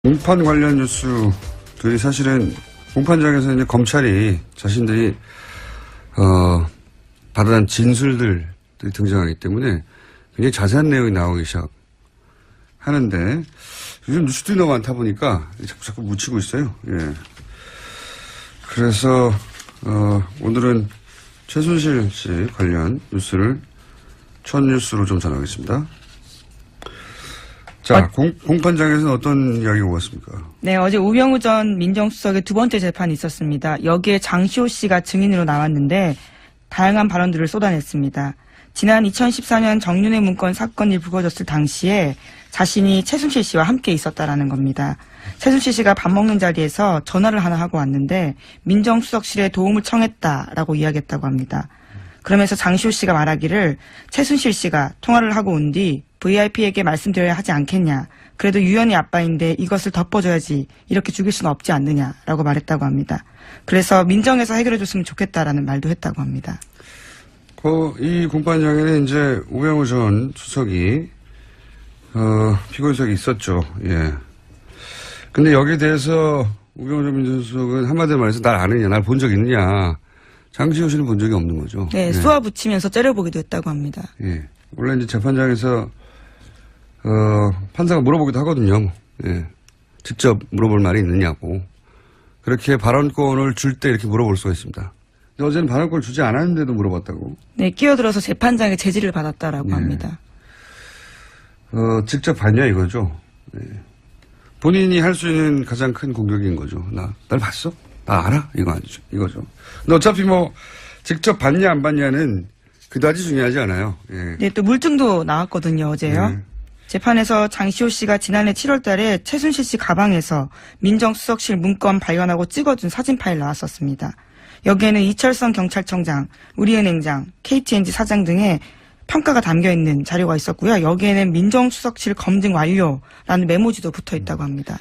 공판 관련 뉴스들이 사실은 공판장에서 이제 검찰이 자신들이 받아낸 진술들이 등장하기 때문에 굉장히 자세한 내용이 나오기 시작하는데 요즘 뉴스들이 너무 많다 보니까 자꾸 묻히고 있어요. 예. 그래서 오늘은 최순실 씨 관련 뉴스를 첫 뉴스로 좀 전하겠습니다. 자, 공판장에서는 어떤 이야기가 오갔습니까? 네, 어제 우병우 전 민정수석의 두 번째 재판이 있었습니다. 여기에 장시호 씨가 증인으로 나왔는데 다양한 발언들을 쏟아냈습니다. 지난 2014년 정윤회 문건 사건이 불거졌을 당시에 자신이 최순실 씨와 함께 있었다라는 겁니다. 최순실 씨가 밥 먹는 자리에서 전화를 하나 하고 왔는데 민정수석실에 도움을 청했다라고 이야기했다고 합니다. 그러면서 장시호 씨가 말하기를 최순실 씨가 통화를 하고 온 뒤 VIP에게 말씀드려야 하지 않겠냐. 그래도 유연이 아빠인데 이것을 덮어줘야지. 이렇게 죽일 수는 없지 않느냐라고 말했다고 합니다. 그래서 민정에서 해결해줬으면 좋겠다라는 말도 했다고 합니다. 이 공판장에는 이제 우병우 전 수석이 피고인석이 있었죠. 예. 근데 여기에 대해서 우병우 전 민정수석은 한마디로 말해서 날 아느냐, 날 본 적 있느냐. 장시호 씨는 본 적이 없는 거죠. 네, 예. 쏘아 붙이면서 째려보기도 했다고 합니다. 예. 원래 이제 재판장에서 판사가 물어보기도 하거든요. 예. 직접 물어볼 말이 있느냐고. 그렇게 발언권을 줄 때 이렇게 물어볼 수가 있습니다. 근데 어제는 발언권을 주지 않았는데도 물어봤다고. 네, 끼어들어서 재판장의 제지를 받았다라고 예. 합니다. 직접 봤냐 이거죠. 예. 본인이 할 수 있는 가장 큰 공격인 거죠. 날 봤어? 나 알아? 이거죠. 근데 어차피 직접 봤냐 안 봤냐는 그다지 중요하지 않아요. 예. 네, 또 물증도 나왔거든요, 어제요. 네. 재판에서 장시호 씨가 지난해 7월 달에 최순실 씨 가방에서 민정수석실 문건 발견하고 찍어준 사진 파일 나왔었습니다. 여기에는 이철성 경찰청장, 우리은행장, KTNG 사장 등의 평가가 담겨있는 자료가 있었고요. 여기에는 민정수석실 검증 완료라는 메모지도 붙어 있다고 합니다.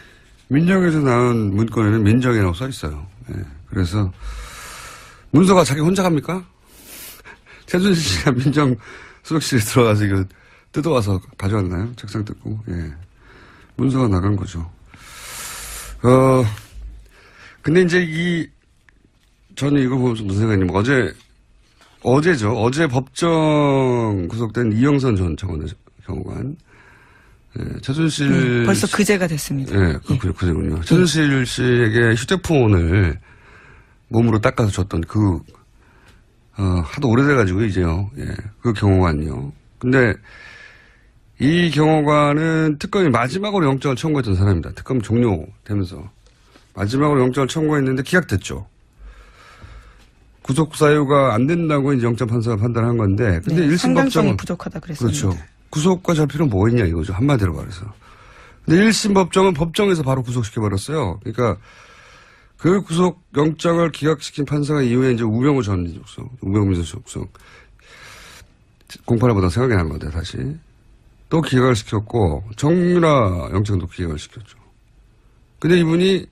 민정에서 나온 문건에는 민정이라고 써 있어요. 예. 그래서 문서가 자기 혼자 갑니까? 최순실 씨가 민정수석실에 들어가서 이거 뜯어와서 가져왔나요? 책상 뜯고. 예. 문서가 나간 거죠. 근데 이제 저는 이거 보면서 무슨 생각이냐면 어제죠. 어제 법정 구속된 이영선 전 청와대 경호관. 예, 최순실. 벌써 그제가 됐습니다. 예, 그제군요. 최순실 씨에게 휴대폰을 몸으로 닦아서 줬던 하도 오래돼가지고 이제요. 예, 그 경호관이요. 근데 이 경호관은 특검이 마지막으로 영장을 청구했던 사람입니다. 특검 종료되면서. 마지막으로 영장을 청구했는데 기각됐죠. 구속 사유가 안 된다고 이제 영장 판사가 판단한 건데. 근데 네, 1심 상당성이 법정은. 부족하다 그랬습니다. 그렇죠. 구속과 잘 필요는 뭐 있냐 이거죠. 한마디로 말해서. 근데 1심 법정은 법정에서 바로 구속시켜버렸어요. 그러니까 그 구속 영장을 기각시킨 판사가 이후에 이제 우병우 전 민정수석 공판을 보다 생각이 난 건데 다시. 또 기각을 시켰고 정유라 영장도 기각을 시켰죠. 근데 이분이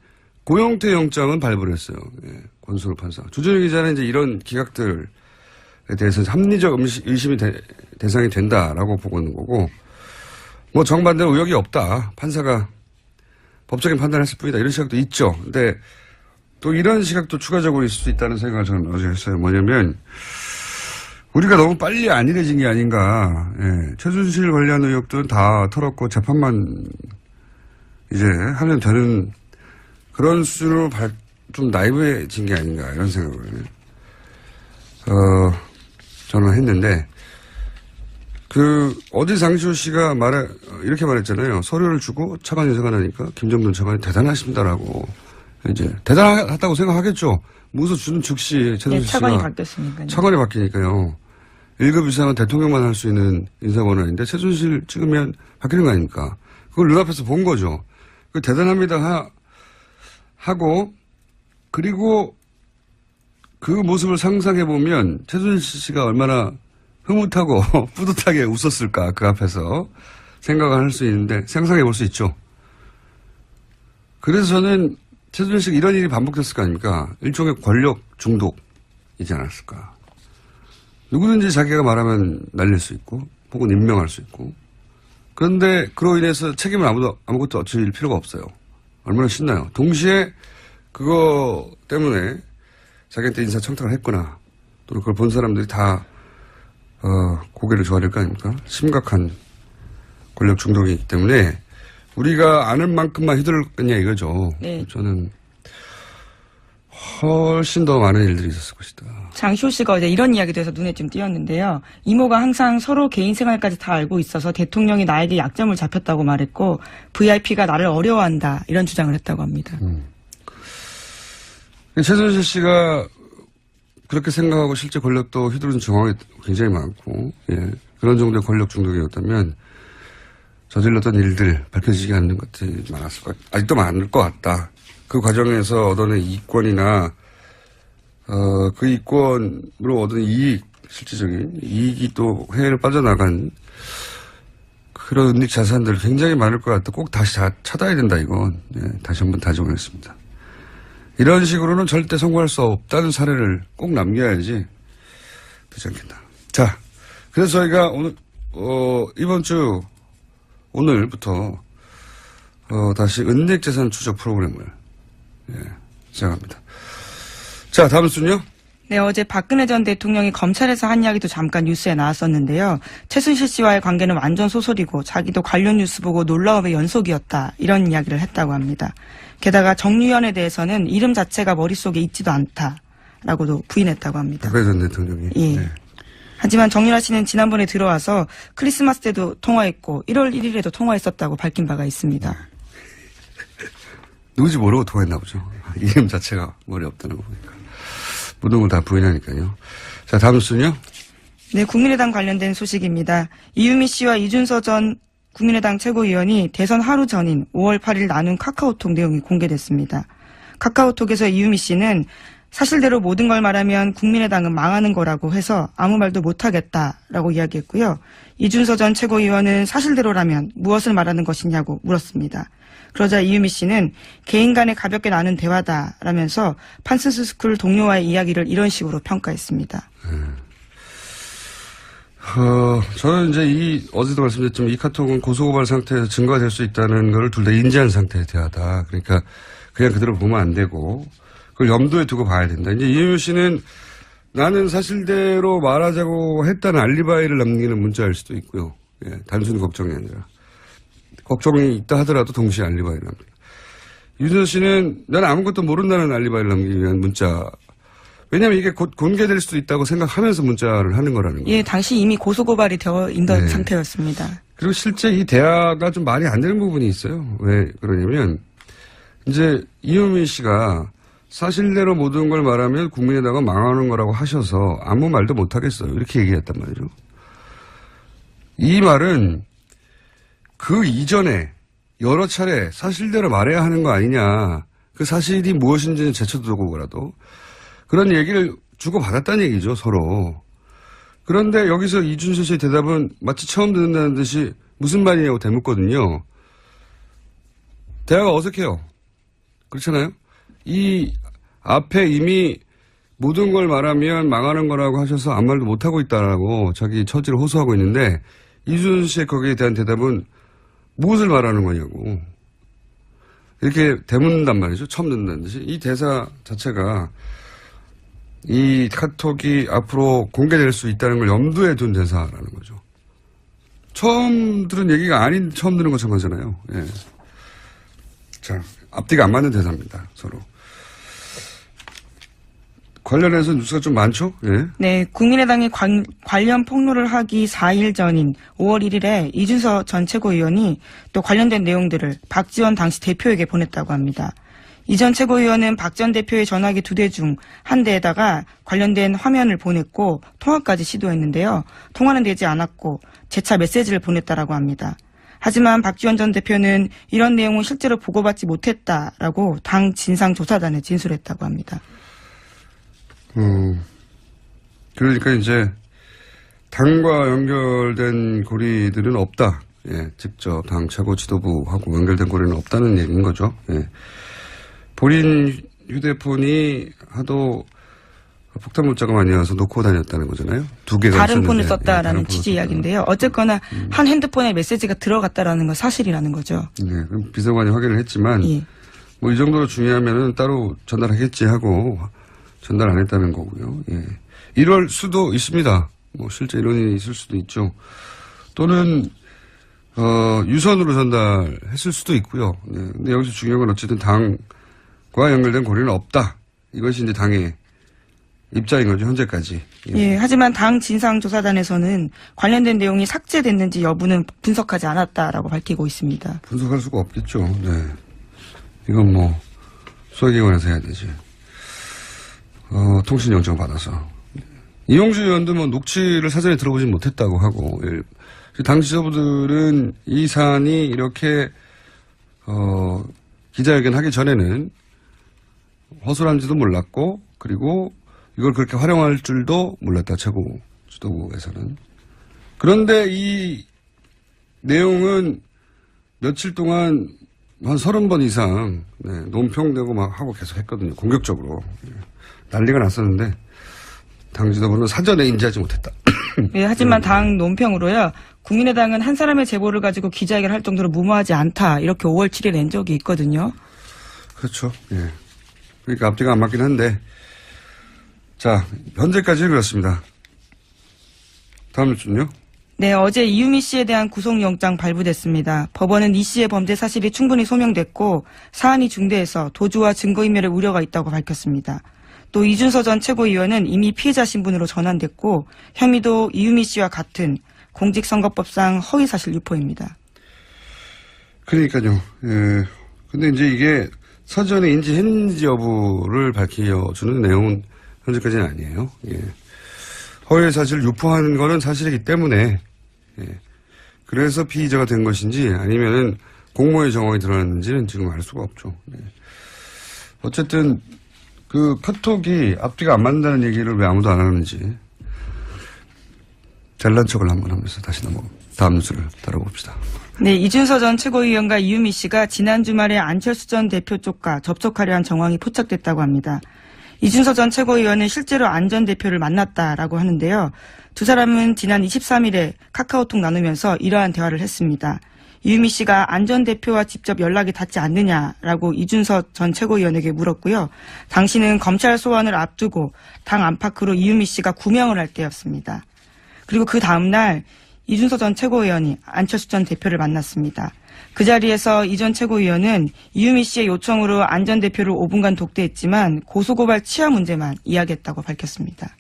고영태 영장은 발부를 했어요. 예, 권순우 판사. 주준희 기자는 이제 이런 기각들에 대해서 합리적 의심이 대상이 된다라고 보고 있는 거고, 정반대로 의혹이 없다. 판사가 법적인 판단을 했을 뿐이다. 이런 시각도 있죠. 근데 또 이런 시각도 추가적으로 있을 수 있다는 생각을 저는 어제 했어요. 뭐냐면, 우리가 너무 빨리 안일해진 게 아닌가. 예, 최순실 관련 의혹들은 다 털었고 재판만 이제 하면 되는 그런 수준으로 좀 나이브해진 게 아닌가 이런 생각을 저는 했는데 어제 장시호 씨가 이렇게 말했잖아요. 서류를 주고 차관이 생각나니까 김정돈 차관이 대단하십니다라고 이제 대단하다고 생각하겠죠. 문서 주는 즉시 최순실 씨가 차관이 바뀌었으니까요. 차관이 바뀌니까요. 1급 이상은 대통령만 할 수 있는 인사권한인데 최순실 찍으면 바뀌는 거 아닙니까? 그걸 눈앞에서 본 거죠. 대단합니다 하고 그리고 그 모습을 상상해 보면 최순실 씨가 얼마나 흐뭇하고 뿌듯하게 웃었을까 그 앞에서 생각을 할 수 있는데 상상해 볼 수 있죠. 그래서 저는 최순실 씨가 이런 일이 반복됐을 거 아닙니까? 일종의 권력 중독이지 않았을까. 누구든지 자기가 말하면 날릴 수 있고 혹은 임명할 수 있고 그런데 그로 인해서 책임을 아무것도 질 필요가 없어요. 얼마나 신나요. 동시에 그거 때문에 자기한테 인사청탁을 했거나 또는 그걸 본 사람들이 다 고개를 조아릴 거 아닙니까? 심각한 권력 중독이기 때문에 우리가 아는 만큼만 휘둘렀겠냐 이거죠. 네. 저는 훨씬 더 많은 일들이 있었을 것이다. 장시호 씨가 어제 이런 이야기도 해서 눈에 좀 띄었는데요. 이모가 항상 서로 개인 생활까지 다 알고 있어서 대통령이 나에게 약점을 잡혔다고 말했고 VIP가 나를 어려워한다 이런 주장을 했다고 합니다. 최순실 씨가 그렇게 생각하고 실제 권력도 휘두른 정황이 굉장히 많고 그런 정도의 권력 중독이었다면 저질렀던 일들 밝혀지지 않는 것들이 많았을 것 아직도 많을 것 같다. 그 과정에서 얻어낸 이권이나 그 이권으로 얻은 이익, 실질적인 이익이 또 해외를 빠져나간 그런 은닉 자산들 굉장히 많을 것 같다. 꼭 다시 찾아야 된다 이건. 다시 한번 다짐하겠습니다. 이런 식으로는 절대 성공할 수 없다는 사례를 꼭 남겨야지 되지 않겠다. 자, 그래서 저희가 오늘 이번 주 오늘부터 다시 은닉 재산 추적 프로그램을 시작합니다. 자, 다음 순요. 네, 어제 박근혜 전 대통령이 검찰에서 한 이야기도 잠깐 뉴스에 나왔었는데요. 최순실 씨와의 관계는 완전 소설이고 자기도 관련 뉴스 보고 놀라움의 연속이었다. 이런 이야기를 했다고 합니다. 게다가 정유현에 대해서는 이름 자체가 머릿속에 있지도 않다라고도 부인했다고 합니다. 박근혜 전 대통령이. 예. 네. 하지만 정유라 씨는 지난번에 들어와서 크리스마스 때도 통화했고 1월 1일에도 통화했었다고 밝힌 바가 있습니다. 누구지 모르고 통화했나 보죠. 이름 자체가 머리 없다는 거 보니까. 모든 걸 다 부인하니까요. 자, 다음 순요. 네, 국민의당 관련된 소식입니다. 이유미 씨와 이준서 전 국민의당 최고위원이 대선 하루 전인 5월 8일 나눈 카카오톡 내용이 공개됐습니다. 카카오톡에서 이유미 씨는 사실대로 모든 걸 말하면 국민의당은 망하는 거라고 해서 아무 말도 못하겠다라고 이야기했고요. 이준서 전 최고위원은 사실대로라면 무엇을 말하는 것이냐고 물었습니다. 그러자 이유미 씨는 개인 간에 가볍게 나눈 대화다라면서 판슨스 스쿨 동료와의 이야기를 이런 식으로 평가했습니다. 저는 이제 어제도 말씀드렸지만 이 카톡은 고소고발 상태에서 증거가 될 수 있다는 걸 둘 다 인지한 상태의 대화다. 그러니까 그냥 그대로 보면 안 되고 그걸 염두에 두고 봐야 된다. 이제 이유미 씨는 나는 사실대로 말하자고 했다는 알리바이를 남기는 문자일 수도 있고요. 단순히 걱정이 아니라. 걱정이 있다 하더라도 동시에 알리바이를 남깁니다. 윤선 씨는 나는 아무것도 모른다는 알리바이를 남기기 위한 문자. 왜냐하면 이게 곧 공개될 수도 있다고 생각하면서 문자를 하는 거라는 거예요. 예, 당시 이미 고소고발이 되어 있던 상태였습니다. 그리고 실제 이 대화가 좀 말이 안 되는 부분이 있어요. 왜 그러냐면 이제 이유미 씨가 사실대로 모든 걸 말하면 국민의당은 망하는 거라고 하셔서 아무 말도 못 하겠어요. 이렇게 얘기했단 말이죠. 이 말은 그 이전에 여러 차례 사실대로 말해야 하는 거 아니냐. 그 사실이 무엇인지는 제쳐두고라도 그런 얘기를 주고받았다는 얘기죠, 서로. 그런데 여기서 이준서 씨의 대답은 마치 처음 듣는다는 듯이 무슨 말이냐고 대묻거든요. 대화가 어색해요. 그렇잖아요? 이 앞에 이미 모든 걸 말하면 망하는 거라고 하셔서 아무 말도 못하고 있다라고 자기 처지를 호소하고 있는데 이준서 씨의 거기에 대한 대답은 무엇을 말하는 거냐고. 이렇게 대묻는단 말이죠. 처음 듣는다는 듯이. 이 대사 자체가 이 카톡이 앞으로 공개될 수 있다는 걸 염두에 둔 대사라는 거죠. 처음 들은 얘기가 아닌 처음 들은 것처럼 하잖아요. 예. 자, 앞뒤가 안 맞는 대사입니다. 서로. 관련해서 뉴스가 좀 많죠? 예. 네, 국민의당이 관련 폭로를 하기 4일 전인 5월 1일에 이준서 전 최고위원이 또 관련된 내용들을 박지원 당시 대표에게 보냈다고 합니다. 이 전 최고위원은 박 전 대표의 전화기 2대 중 한 대에다가 관련된 화면을 보냈고 통화까지 시도했는데요. 통화는 되지 않았고 재차 메시지를 보냈다라고 합니다. 하지만 박지원 전 대표는 이런 내용은 실제로 보고받지 못했다라고 당 진상조사단에 진술했다고 합니다. 그러니까 이제 당과 연결된 고리들은 없다. 예, 직접 당 최고 지도부하고 연결된 고리는 없다는 얘기인 거죠. 예. 본인 휴대폰이 하도 폭탄 문자가 많이 와서 놓고 다녔다는 거잖아요. 2개가 다른 있었는데. 폰을 썼다라는 예, 취지 이야기인데요. 어쨌거나 한 핸드폰에 메시지가 들어갔다라는 건 사실이라는 거죠. 네, 그럼 비서관이 확인을 했지만 예. 뭐 이 정도로 중요하면은 따로 전달하겠지 하고 전달 안 했다는 거고요. 예. 이럴 수도 있습니다. 뭐 실제 이런 일이 있을 수도 있죠. 또는 유선으로 전달했을 수도 있고요. 네. 근데 여기서 중요한 건 어쨌든 당과 연결된 고리는 없다. 이것이 이제 당의 입장인 거죠, 현재까지. 예, 하지만 당 진상조사단에서는 관련된 내용이 삭제됐는지 여부는 분석하지 않았다라고 밝히고 있습니다. 분석할 수가 없겠죠. 네. 이건 뭐 수사기관에서 해야 되지. 통신영장 받아서. 이용주 의원도 뭐 녹취를 사전에 들어보진 못했다고 하고, 당 지도부들은 이 사안이 이렇게 기자회견 하기 전에는 허술한지도 몰랐고, 그리고 이걸 그렇게 활용할 줄도 몰랐다, 최고 지도부에서는. 그런데 이 내용은 며칠 동안 한 30번 이상 논평되고 막 하고 계속 했거든요. 공격적으로. 난리가 났었는데 당 지도부는 사전에 인지하지 못했다. 예, 하지만 당 논평으로요. 국민의당은 한 사람의 제보를 가지고 기자회견을 할 정도로 무모하지 않다. 이렇게 5월 7일 낸 적이 있거든요. 그렇죠. 예. 그러니까 앞뒤가 안 맞긴 한데. 자, 현재까지는 그렇습니다. 다음 뉴스는요? 네, 어제 이유미 씨에 대한 구속영장 발부됐습니다. 법원은 이 씨의 범죄 사실이 충분히 소명됐고 사안이 중대해서 도주와 증거인멸의 우려가 있다고 밝혔습니다. 또 이준서 전 최고위원은 이미 피해자 신분으로 전환됐고 혐의도 이유미 씨와 같은 공직선거법상 허위사실 유포입니다. 그러니까요. 예. 근데 이제 이게 사전에 인지했는지 여부를 밝혀주는 내용은 현재까지는 아니에요. 예. 허위 사실을 유포하는 거는 사실이기 때문에, 예. 그래서 피의자가 된 것인지 아니면은 공모의 정황이 드러났는지는 지금 알 수가 없죠. 예. 어쨌든 그 카톡이 앞뒤가 안 맞는다는 얘기를 왜 아무도 안 하는지 잘난 척을 한번 하면서 다시 다음 뉴스를 다뤄봅시다. 네, 이준서 전 최고위원과 이유미 씨가 지난 주말에 안철수 전 대표 쪽과 접촉하려 한 정황이 포착됐다고 합니다. 이준서 전 최고위원은 실제로 안 전 대표를 만났다라고 하는데요. 두 사람은 지난 23일에 카카오톡 나누면서 이러한 대화를 했습니다. 이유미 씨가 안 전 대표와 직접 연락이 닿지 않느냐라고 이준서 전 최고위원에게 물었고요. 당시는 검찰 소환을 앞두고 당 안팎으로 이유미 씨가 구명을 할 때였습니다. 그리고 그 다음날 이준서 전 최고위원이 안철수 전 대표를 만났습니다. 그 자리에서 이 전 최고위원은 이유미 씨의 요청으로 안 전 대표를 5분간 독대했지만 고소고발 치아 문제만 이야기했다고 밝혔습니다.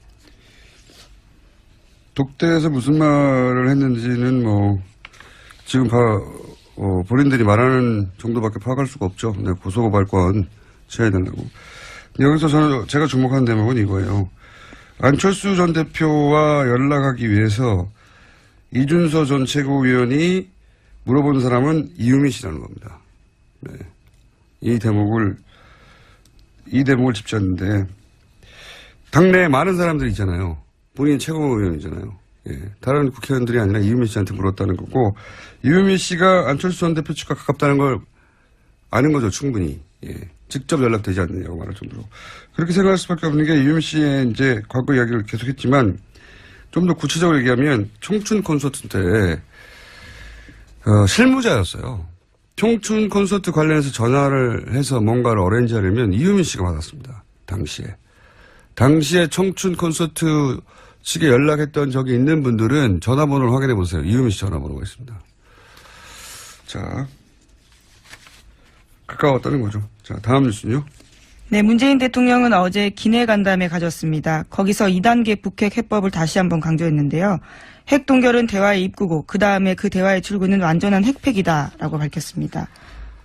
독대에서 무슨 말을 했는지는 뭐 지금 본인들이 말하는 정도밖에 파악할 수가 없죠. 네, 고소고발권 취하해달라고. 여기서 제가 주목한 대목은 이거예요. 안철수 전 대표와 연락하기 위해서 이준서 전 최고위원이 물어본 사람은 이유미 씨라는 겁니다. 네. 이 대목을 짚었는데, 당내에 많은 사람들이 있잖아요. 본인 최고위원이잖아요. 예. 다른 국회의원들이 아니라 이유미 씨한테 물었다는 거고, 이유미 씨가 안철수 전 대표 측과 가깝다는 걸 아는 거죠, 충분히. 예. 직접 연락되지 않느냐고 말할 정도로. 그렇게 생각할 수밖에 없는 게 이유미 씨의 이제 과거 이야기를 계속했지만, 좀 더 구체적으로 얘기하면 청춘 콘서트 때 실무자였어요. 청춘 콘서트 관련해서 전화를 해서 뭔가를 어레인지하려면 이유민 씨가 받았습니다. 당시에 청춘 콘서트 측에 연락했던 적이 있는 분들은 전화번호를 확인해 보세요. 이유민 씨 전화번호가 있습니다. 자, 가까웠다는 거죠. 자, 다음 뉴스는요. 네, 문재인 대통령은 어제 기내 간담회 가졌습니다. 거기서 2단계 북핵 해법을 다시 한번 강조했는데요. 핵 동결은 대화의 입구고 그 다음에 그 대화의 출구는 완전한 핵폐기다라고 밝혔습니다.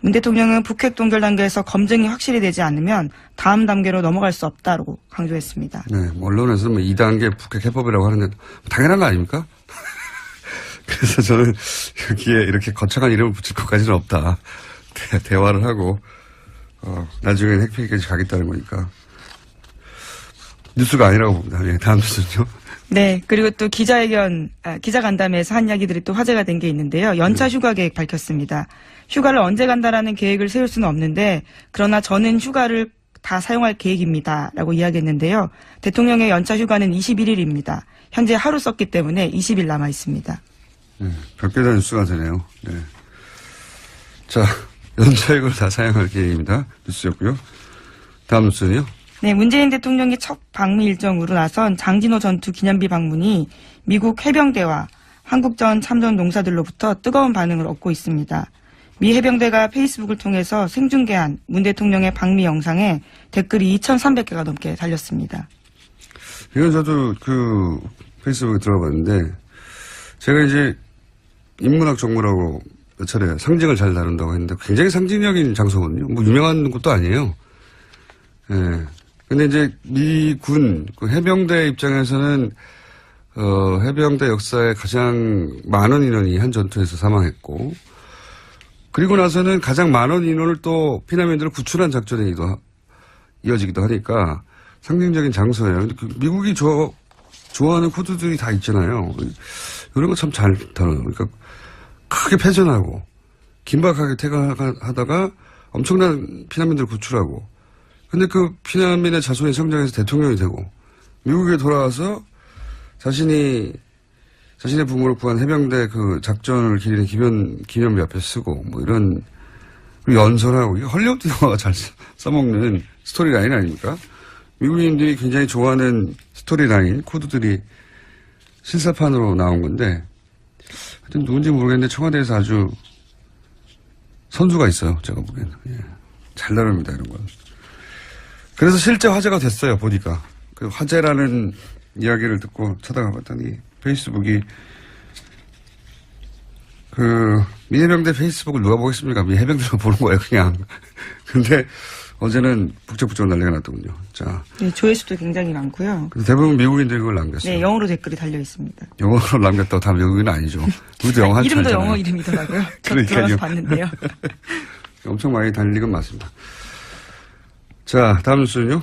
문 대통령은 북핵 동결 단계에서 검증이 확실히 되지 않으면 다음 단계로 넘어갈 수 없다고 강조했습니다. 네, 언론에서는 뭐 2단계 북핵 해법이라고 하는데 당연한 거 아닙니까? 그래서 저는 여기에 이렇게 거창한 이름을 붙일 것까지는 없다. 대화를 하고 나중엔 핵폐기까지 가겠다는 거니까. 뉴스가 아니라고 봅니다. 네, 다음 뉴스는요. 네, 그리고 또 기자간담회에서 한 이야기들이 또 화제가 된 게 있는데요. 연차 휴가 계획 밝혔습니다. 휴가를 언제 간다라는 계획을 세울 수는 없는데, 그러나 저는 휴가를 다 사용할 계획입니다. 라고 이야기했는데요. 대통령의 연차 휴가는 21일입니다. 현재 하루 썼기 때문에 20일 남아 있습니다. 네, 별개다 뉴스가 되네요. 네. 자, 연차액을 다 사용할 계획입니다. 뉴스였고요. 다음 뉴스는요. 네, 문재인 대통령의 첫 방미 일정으로 나선 장진호 전투 기념비 방문이 미국 해병대와 한국전 참전 농사들로부터 뜨거운 반응을 얻고 있습니다. 미 해병대가 페이스북을 통해서 생중계한 문 대통령의 방미 영상에 댓글이 2,300개가 넘게 달렸습니다. 이건 저도 그 페이스북에 들어봤는데 제가 이제 인문학 전문하고 몇 차례 상징을 잘 다룬다고 했는데 굉장히 상징적인 장소거든요. 뭐 유명한 곳도 아니에요. 예. 근데 이제 미군 그 해병대 입장에서는 해병대 역사에 가장 많은 인원이 한 전투에서 사망했고 그리고 나서는 가장 많은 인원을 또 피난민들을 구출한 작전에 이어지기도 하니까 상징적인 장소예요. 근데 그 미국이 좋아하는 코드들이 다 있잖아요. 이런 거 참 잘 다뤄요. 그러니까 크게 패전하고 긴박하게 퇴각하다가 엄청난 피난민들을 구출하고 근데 그 피난민의 자손이 성장해서 대통령이 되고 미국에 돌아와서 자신의 부모를 구한 해병대 그 작전을 기리는 기념비 앞에 쓰고 뭐 이런 연설하고 이게 헐리우드 영화가 잘 써먹는 스토리라인 아닙니까? 미국인들이 굉장히 좋아하는 스토리라인 코드들이 실사판으로 나온 건데 하여튼 누군지 모르겠는데 청와대에서 아주 선수가 있어요. 제가 보기에는. 예. 잘 다룹니다 이런 건. 그래서 실제 화제가 됐어요. 보니까. 그 화제라는 이야기를 듣고 찾아가 봤더니 페이스북이 미 해병대 페이스북을 누가 보겠습니까? 미 해병대가 보는 거예요 그냥. 근데 어제는 북적북적 난리가 났더군요. 자. 네, 조회수도 굉장히 많고요. 대부분 미국인들이 그걸 남겼어요. 네, 영어로 댓글이 달려 있습니다. 영어로 남겼다고 다 미국인은 아니죠. 우리도 영어 한참 이름도 영어 이름이더라고요. 저도 들어가서 봤는데요. 엄청 많이 달린 건 맞습니다. 자, 다음 뉴스는요.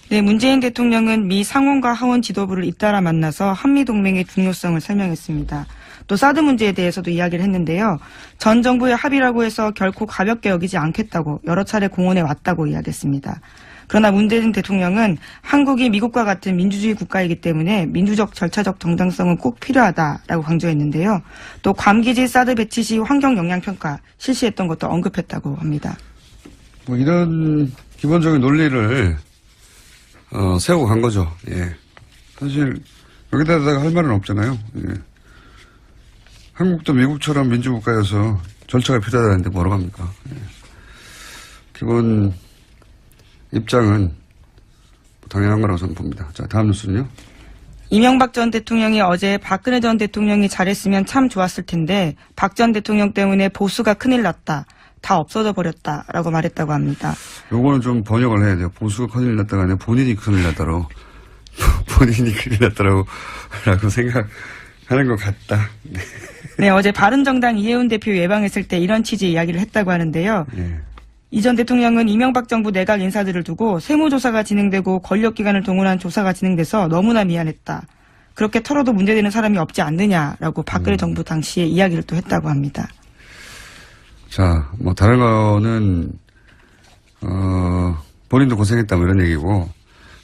네, 문재인 대통령은 미 상원과 하원 지도부를 잇따라 만나서 한미동맹의 중요성을 설명했습니다. 또 사드 문제에 대해서도 이야기를 했는데요. 전 정부의 합의라고 해서 결코 가볍게 여기지 않겠다고 여러 차례 공언해 왔다고 이야기했습니다. 그러나 문재인 대통령은 한국이 미국과 같은 민주주의 국가이기 때문에 민주적 절차적 정당성은 꼭 필요하다라고 강조했는데요. 또 괌기지 사드 배치 시 환경 영향 평가 실시했던 것도 언급했다고 합니다. 뭐 이런 기본적인 논리를 세우고 간 거죠. 예. 사실 여기다가 할 말은 없잖아요. 예. 한국도 미국처럼 민주국가여서 절차가 필요하다는데 뭐라고 합니까? 예. 기본 입장은 당연한 거라고 저는 봅니다. 자, 다음 뉴스는요. 이명박 전 대통령이 어제 박근혜 전 대통령이 잘했으면 참 좋았을 텐데 박 전 대통령 때문에 보수가 큰일 났다. 다 없어져 버렸다라고 말했다고 합니다. 요거는 좀 번역을 해야 돼요. 보수가 큰일 났다가 아니라 본인이 큰일 났다로 본인이 큰일 났다라고 생각하는 것 같다. 네. 네, 어제 바른정당 이해운 대표 예방했을 때 이런 취지의 이야기를 했다고 하는데요. 예. 이 전 대통령은 이명박 정부 내각 인사들을 두고 세무조사가 진행되고 권력기관을 동원한 조사가 진행돼서 너무나 미안했다. 그렇게 털어도 문제되는 사람이 없지 않느냐라고 박근혜 정부 당시에 이야기를 또 했다고 합니다. 자, 뭐 다른 거는 본인도 고생했다 뭐 이런 얘기고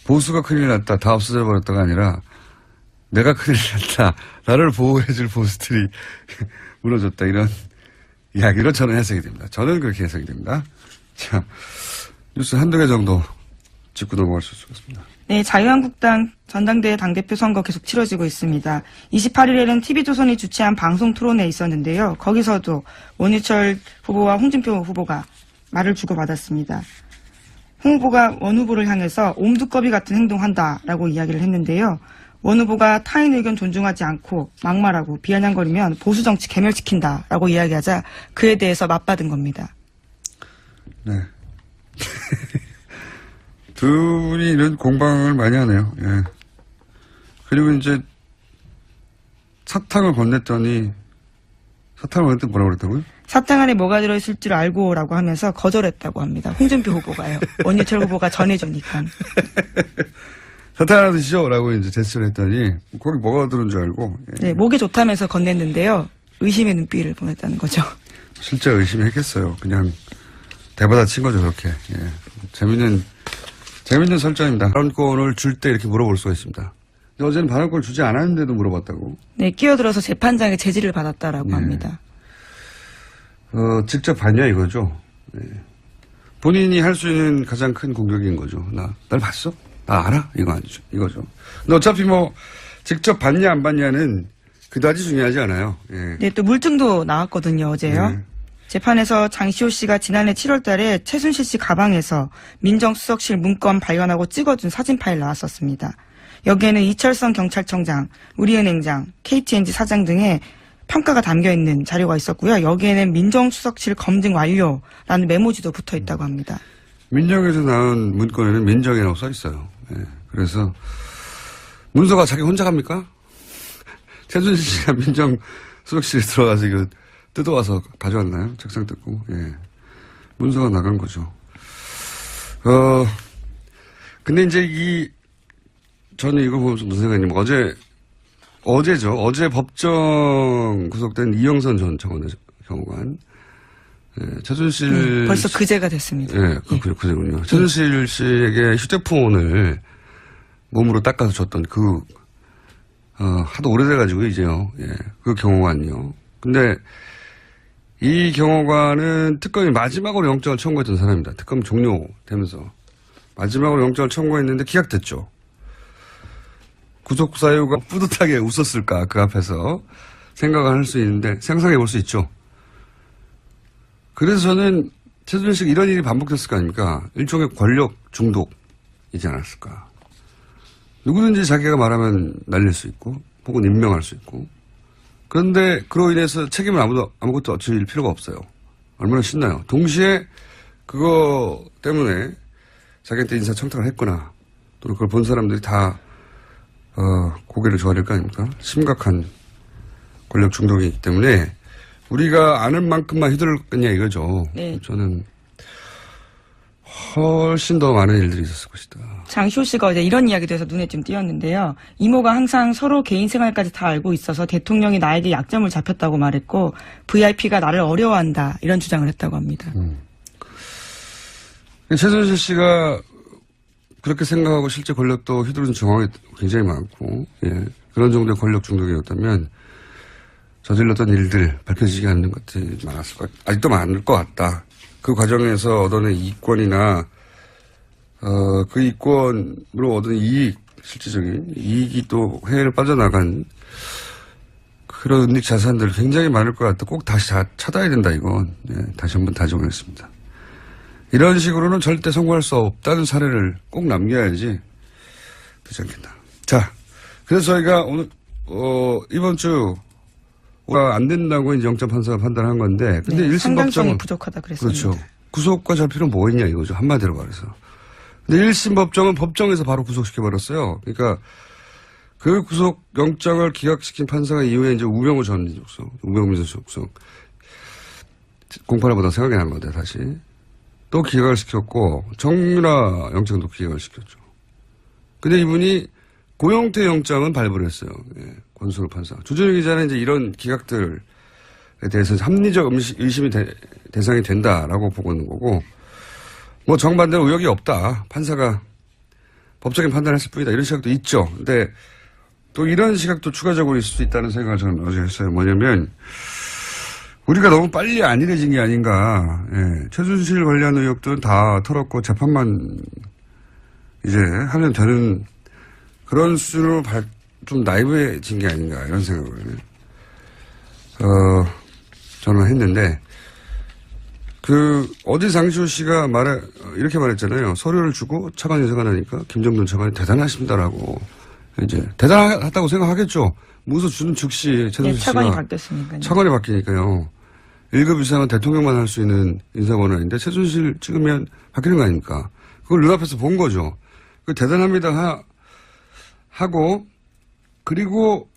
보수가 큰일 났다 다 없어져 버렸다가 아니라 내가 큰일 났다 나를 보호해줄 보수들이 무너졌다 이런 이야기로 저는 해석이 됩니다. 저는 그렇게 해석이 됩니다. 자, 뉴스 한두 개 정도 짚고 넘어갈 수 있습니다. 네, 자유한국당 전당대회 당대표 선거 계속 치러지고 있습니다. 28일에는 TV조선이 주최한 방송 토론회에 있었는데요. 거기서도 원유철 후보와 홍준표 후보가 말을 주고받았습니다. 홍 후보가 원 후보를 향해서 옴두꺼비 같은 행동한다라고 이야기를 했는데요. 원 후보가 타인 의견 존중하지 않고 막말하고 비아냥거리면 보수정치 괴멸시킨다라고 이야기하자 그에 대해서 맞받은 겁니다. 네. 두 분이 이런 공방을 많이 하네요. 예. 그리고 이제 사탕을 건넸더니 사탕을 건넸더니 뭐라고 그랬다고요? 사탕 안에 뭐가 들어있을 줄 알고라고 하면서 거절했다고 합니다. 홍준표 후보가요. 원유철 후보가 전해주니까. 사탕 하나 드시죠? 라고 이제 제스처를 했더니 거기 뭐가 들은 줄 알고. 예. 네, 목이 좋다면서 건넸는데요. 의심의 눈빛을 보냈다는 거죠. 실제 의심했겠어요. 그냥 대받아 친 거죠, 그렇게. 예. 재밌는 설정입니다. 발언권을 줄 때 이렇게 물어볼 수가 있습니다. 근데 어제는 발언권을 주지 않았는데도 물어봤다고. 네, 끼어들어서 재판장의 제지를 받았다라고 합니다. 직접 봤냐 이거죠. 네. 본인이 할 수 있는 가장 큰 공격인 거죠. 날 봤어? 나 알아? 이거 아니죠. 이거죠. 근데 어차피 뭐 직접 봤냐 안 봤냐는 그다지 중요하지 않아요. 예. 네, 또 물증도 나왔거든요, 어제요. 네. 재판에서 장시호 씨가 지난해 7월 달에 최순실 씨 가방에서 민정수석실 문건 발견하고 찍어준 사진 파일 나왔었습니다. 여기에는 이철성 경찰청장, 우리은행장, KTNG 사장 등의 평가가 담겨있는 자료가 있었고요. 여기에는 민정수석실 검증 완료라는 메모지도 붙어 있다고 합니다. 민정에서 나온 문건에는 민정이라고 써 있어요. 예. 그래서 문서가 자기 혼자 갑니까? 최순실 씨가 민정수석실에 들어가서 이거 뜯어와서 가져왔나요? 책상 뜯고. 예. 문서가 나간 거죠. 근데 이제 저는 이거 보면서 무슨 생각이냐면 어제죠. 어제 법정 구속된 이영선 전 청와대 경호관. 예, 최순실. 벌써 그제가 됐습니다. 예, 그제군요. 최순실 씨에게 휴대폰을 몸으로 닦아서 줬던 하도 오래돼가지고 이제요. 예, 그 경호관이요. 근데 이 경호관은 특검이 마지막으로 영장을 청구했던 사람입니다. 특검 종료되면서. 마지막으로 영장을 청구했는데 기각됐죠. 구속 사유가 뿌듯하게 웃었을까, 그 앞에서 생각을 할 수 있는데, 상상해 볼 수 있죠. 그래서 저는 최순실 씨가 이런 일이 반복됐을 거 아닙니까? 일종의 권력 중독이지 않았을까. 누구든지 자기가 말하면 날릴 수 있고, 혹은 임명할 수 있고. 그런데 그로 인해서 책임을 아무것도 질 필요가 없어요. 얼마나 신나요. 동시에 그거 때문에 자기한테 인사청탁을 했거나, 또는 그걸 본 사람들이 다 고개를 조아릴 거 아닙니까? 심각한 권력 중독이기 때문에 우리가 아는 만큼만 휘둘렀겠냐 이거죠. 네. 저는 훨씬 더 많은 일들이 있었을 것이다. 장시호 씨가 어제 이런 이야기도 해서 눈에 좀 띄었는데요. 이모가 항상 서로 개인 생활까지 다 알고 있어서 대통령이 나에게 약점을 잡혔다고 말했고 VIP가 나를 어려워한다 이런 주장을 했다고 합니다. 최순실 씨가 그렇게 생각하고 실제 권력도 휘두르는 정황이 굉장히 많고, 예. 그런 정도의 권력 중독이었다면 저질렀던 일들 밝혀지지 않는 것들이 아직도 많을 것 같다. 그 과정에서 얻어낸 이권이나, 그 이권으로 얻은 실질적인 이익이 또 해외를 빠져나간 그런 은닉 자산들 굉장히 많을 것 같다. 꼭 다시 찾아야 된다, 이건. 예. 다시 한번 다짐하겠습니다. 이런 식으로는 절대 성공할 수 없다는 사례를 꼭 남겨야지 되지 않겠나. 자, 그래서 저희가 오늘, 이번 주가 안 된다고 이제 영장판사가 판단한 건데, 근데 네, 1심 상당성이 법정은. 부족하다 그랬습니다. 그렇죠. 구속과 잘 필요는 뭐 있냐 이거죠. 한마디로 말해서. 근데 1심 법정은 법정에서 바로 구속시켜버렸어요. 그러니까 그 구속 영장을 기각시킨 판사가 이후에 이제 우병우 전 민정수석, 우병우 민정수석 공판을 보다 생각이 난 건데, 다시. 또 기각을 시켰고 정유라 영장도 기각을 시켰죠. 근데 이분이 고영태 영장은 발부를 했어요. 예, 권순우 판사. 주준희 기자는 이제 이런 기각들에 대해서 합리적 의심이 대상이 된다라고 보고 있는 거고, 뭐 정반대로 의혹이 없다. 판사가 법적인 판단을 했을 뿐이다. 이런 시각도 있죠. 근데 또 이런 시각도 추가적으로 있을 수 있다는 생각을 저는 어제 했어요. 뭐냐면 우리가 너무 빨리 안일해진 게 아닌가. 예. 최순실 관련 의혹들은 다 털었고 재판만 이제 하면 되는 그런 수준으로 좀 나이브해진 게 아닌가 이런 생각을 저는 했는데 어제 장시호 씨가 이렇게 말했잖아요. 서류를 주고 차관 인사가 하니까 김정돈 차관이 대단하십니다라고 이제 대단하다고 생각하겠죠. 문서 주는 즉시 최순실 씨가 차관이 바뀌었으니까요. 차관이 바뀌니까요. 1급 이상은 대통령만 할 수 있는 인사권한인데 최순실 찍으면 바뀌는 거 아닙니까? 그걸 눈앞에서 본 거죠. 대단합니다 하고 그리고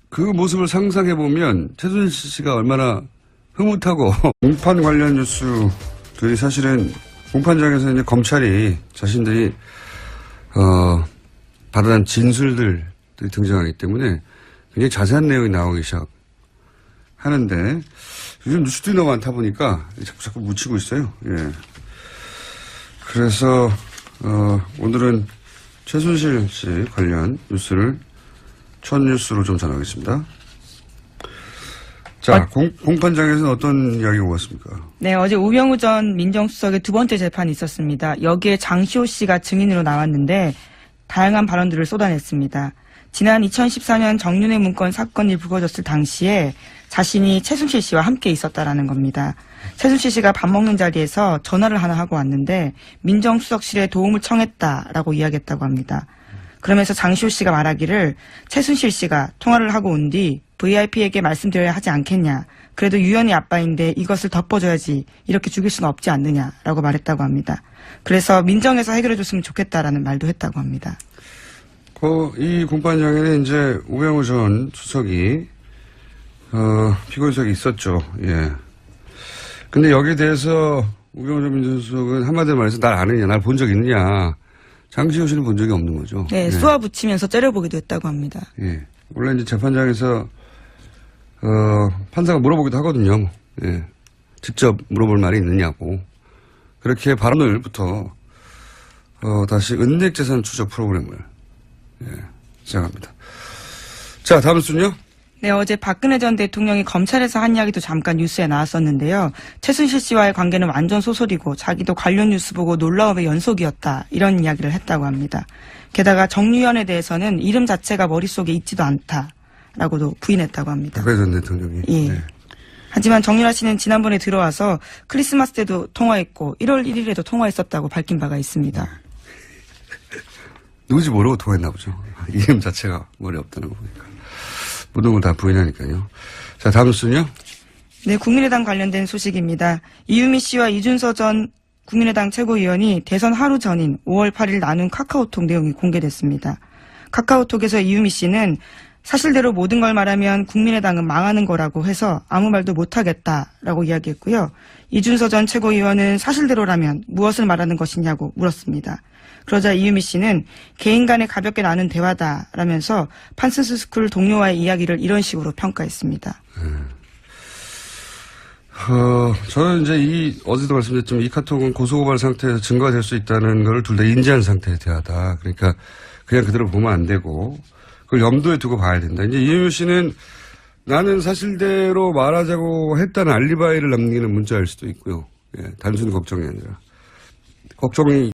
그 모습을 상상해보면 최순실 씨가 얼마나 흐뭇하고 공판 관련 뉴스들이 사실은 공판장에서 이제 검찰이 자신들이 받아낸 진술들이 등장하기 때문에 굉장히 자세한 내용이 나오기 시작하는데 요즘 뉴스들이 너무 많다 보니까 자꾸 묻히고 있어요. 예. 그래서 오늘은 최순실 씨 관련 뉴스를 첫 뉴스로 좀 전하겠습니다. 자, 공판장에서는 어떤 이야기가 오갔습니까? 네, 어제 우병우 전 민정수석의 두 번째 재판이 있었습니다. 여기에 장시호 씨가 증인으로 나왔는데 다양한 발언들을 쏟아냈습니다. 지난 2014년 정윤회 문건 사건이 불거졌을 당시에 자신이 최순실 씨와 함께 있었다라는 겁니다. 최순실 씨가 밥 먹는 자리에서 전화를 하나 하고 왔는데 민정수석실에 도움을 청했다라고 이야기했다고 합니다. 그러면서 장시호 씨가 말하기를 최순실 씨가 통화를 하고 온 뒤 VIP에게 말씀드려야 하지 않겠냐. 그래도 유연이 아빠인데 이것을 덮어줘야지. 이렇게 죽일 수는 없지 않느냐라고 말했다고 합니다. 그래서 민정에서 해결해줬으면 좋겠다라는 말도 했다고 합니다. 이 공판장에는 이제 우병우 전 수석이 피고인석이 있었죠. 예. 근데 여기에 대해서 우병우 전 민정수석은 한마디로 말해서 날 아느냐, 날 본 적 있느냐. 장시호 씨는 본 적이 없는 거죠. 네, 쏘아 붙이면서 째려보기도 했다고 합니다. 예. 원래 이제 재판장에서 판사가 물어보기도 하거든요. 예. 직접 물어볼 말이 있느냐고. 그렇게 발언을부터 다시 은닉재산 추적 프로그램을 시작합니다. 자, 다음 순요. 네, 어제 박근혜 전 대통령이 검찰에서 한 이야기도 잠깐 뉴스에 나왔었는데요. 최순실 씨와의 관계는 완전 소설이고 자기도 관련 뉴스 보고 놀라움의 연속이었다. 이런 이야기를 했다고 합니다. 게다가 정유현에 대해서는 이름 자체가 머릿속에 있지도 않다라고도 부인했다고 합니다. 박근혜 전 대통령이. 예. 네. 하지만 정유라 씨는 지난번에 들어와서 크리스마스 때도 통화했고 1월 1일에도 통화했었다고 밝힌 바가 있습니다. 누군지 모르고 통화했나 보죠. 이름 자체가 머리에 없다는 거 보니까. 모든 걸 다 부인하니까요. 자, 다음 순요. 네, 국민의당 관련된 소식입니다. 이유미 씨와 이준서 전 국민의당 최고위원이 대선 하루 전인 5월 8일 나눈 카카오톡 내용이 공개됐습니다. 카카오톡에서 이유미 씨는 사실대로 모든 걸 말하면 국민의당은 망하는 거라고 해서 아무 말도 못하겠다라고 이야기했고요. 이준서 전 최고위원은 사실대로라면 무엇을 말하는 것이냐고 물었습니다. 그러자 이유미 씨는 개인 간에 가볍게 나눈 대화다라면서 판슨스 스쿨 동료와의 이야기를 이런 식으로 평가했습니다. 저는 이제 어제도 말씀드렸지만 이 카톡은 고소고발 상태에서 증거가 될 수 있다는 걸 둘 다 인지한 상태의 대화다. 그러니까 그냥 그대로 보면 안 되고 그걸 염두에 두고 봐야 된다. 이제 이유미 씨는 나는 사실대로 말하자고 했다는 알리바이를 남기는 문자일 수도 있고요. 예, 단순히 걱정이 아니라. 걱정이